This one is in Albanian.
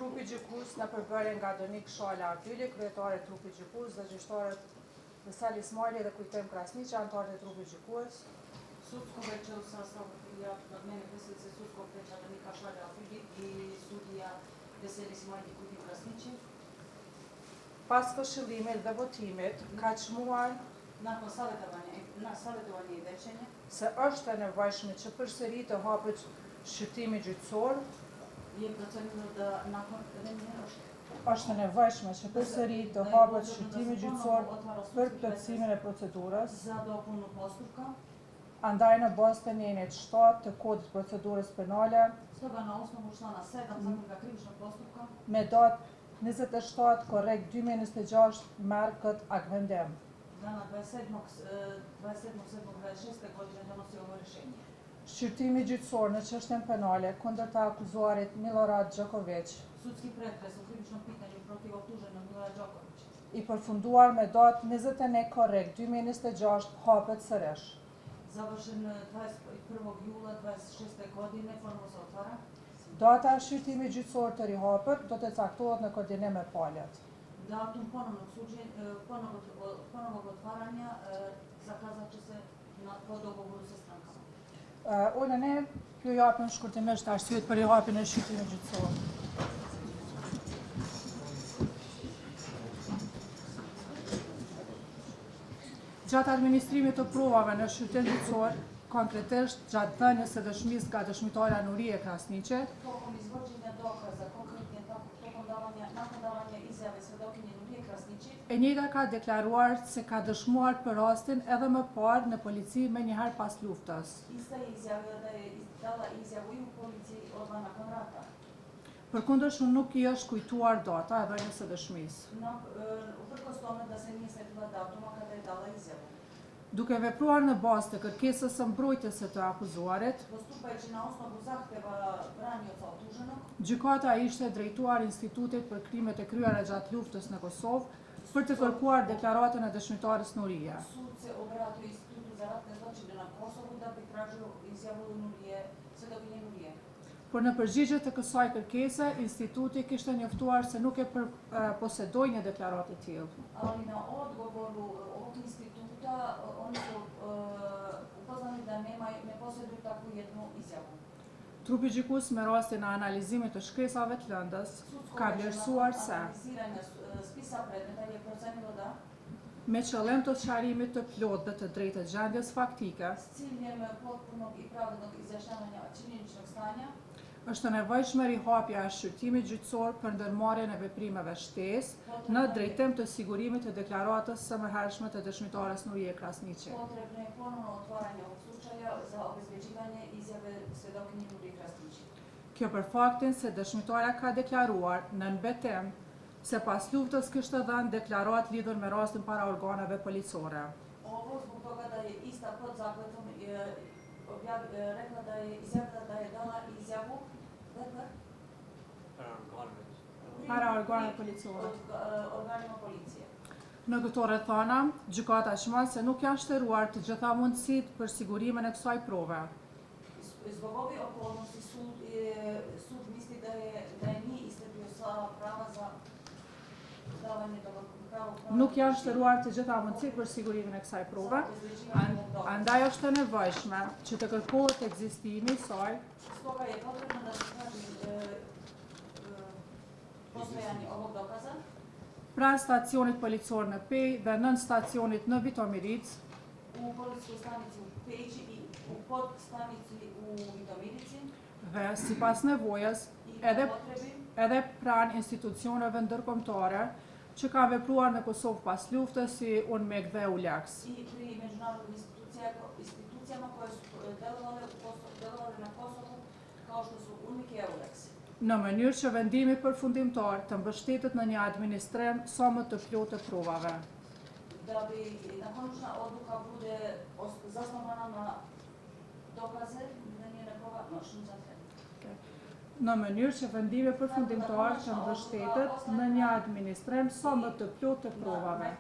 Trupi gjykus në përbërjen nga Donik Shala Artyli, kryetare e trupit gjykus dhe gjyqtarët Vesel Ismaili dhe Kujtem Krasniqi, anëtarët e trupit gjykues. Sudsko veqeu sastav ja mene predsjednice sudskog veća Donika Shala Artyli i sudija Vesel Ismaili Kujtem Krasniqi. Pas këshillimit dhe votimit, ka çmuar Nakon savjetovanja i veçenja, se është e nevojshme që përsëri të hapet shqyrtimi gjyqësor, je procenilo da nakon është e nevojshme që përsëri të hapet shqyrtimi gjyqësor për plotësimin e procedurës, za dopunu postupka, andaj në bazë të njenit 7 të kodit procedurës penale, stoga na osnovu člana 7 Zakonika krivičnog postupka, me datë 27 korrekt 2026 merr këtë akvendim. dana 27.7.26. godine donosi ovo rješenje. Shqyrtimi gjyqësor në çështjen penale kundër të akuzuarit Milorad Đoković, Sudski pretres u krivičnom pitanju protiv optuženog Milorada Đokovića, i përfunduar me datë 21 korrekt 2026 hapet sërish. završen 21. jula 26. godine, ponovo se otvara. Data e shqyrtimit gjyqësor të rihapur do të caktohet në koordinim me palët. Datum ponovnog otvaranja zakazat će se po dogovoru sa strankama. Unë ne ju japim shkurtimisht arsyet për rihapjen e shqyrtimit gjyqësor. Gjatë administrimit të provave në shqyrtim gjyqësor, konkretisht gjatë dhënies së dëshmisë nga dëshmitarja Nurie Krasniqi, Tokom izvođenja dokaza, konkretnije nakon davanja izjave svedokinje Nurije Krasniqi, e njëjta ka deklaruar se ka dëshmuar për rastin edhe më parë në polici me njëherë pas luftës. ista je izjavila da je dala izjavu i u policiji odmah nakon rata. Përkundër nuk i është kujtuar data e dhënies së dëshmisë. Uprkos tome da se nije sjetila datuma kada je dala izjavu. Duke vepruar në bazë të kërkesës së mbrojtëse të akuzuarit, Postupajući na osnovu zahteva branioca optuženog, gjykata ishte drejtuar Institutit për krimet e kryera gjatë luftës në Kosovë për të kërkuar deklaratën e dëshmitares Nurie. sud se obratio Institutu za ratne zločine na Kosovu da bi tražio izjavu Nurije, svedokinje Nurije. Por në përgjigje të kësaj kërkese, instituti kishte njoftuar se nuk e posedoi një deklaratë të tillë. Ali na odgovoru ovog instituta oni su upoznani da ne posjeduju takvu jednu izjavu. Trupi gjykus me rastin e analizimit të shkresave të lëndës ka vlerësuar se Analiziranja spisa predmeta je procenilo da me qëllim të sqarimit të plotë dhe të drejtë gjendjes faktike, s ciljem potpunog i pravednog izjašnjavanja činjeničnog stanja është e nevojshme rihapja e shqyrtimit gjyqësor për ndërmarrjen e veprimeve shtesë në drejtim të sigurimit të deklaratës së mëhershme të dëshmitares Nurie Krasniqi. potrebno je ponovno otvaranje ovog slučaja za obezbeđivanje izjave svedokinje Nurije Krasniqi. Kjo për faktin se dëshmitarja ka deklaruar në mbetim se pas luftës kishte dhënë deklarat lidhur me rastin para organeve policore. Ovo zbog toga da je ista pod zakletom rekla da je izjavila da je dala izjavu Para organeve policore. Organima policije. Në këto rrethana, gjykata shmall se nuk janë shtëruar të gjitha mundësitë për sigurimin e kësaj prove. Zbog ove okolnosti sud misli da je nije iscrpio sva prava za davanje pravo. Nuk janë shtëruar të gjitha mundësitë për sigurimin e kësaj prove, andaj është e nevojshme që të kërkohet ekzistimi i saj Stoga je potrebno da se traži postojanje ovog dokaza pranë stacionit policor në Pej dhe nën stacionit në Vitomiric, u policijskoj stanici u Peći i u podstanici u Vitomirici dhe sipas nevojës i edhe potrebi edhe pranë institucioneve ndërkombëtare që kanë vepruar në Kosovë pas luftës si UNMEK dhe ULEX. i pri međunarodnim institucijama koje su delovale na Kosovu kao što su UNMIK i EULEX. Në mënyrë që vendimi përfundimtar të mbështetet në një administrim sa më të plotë të provave. Da bi konačna odluka bude zasnovana na dokaze, da nije nekova nošenja za Në mënyrë që vendimi përfundimtar të mbështetet në një administrim sa më të plotë të provave.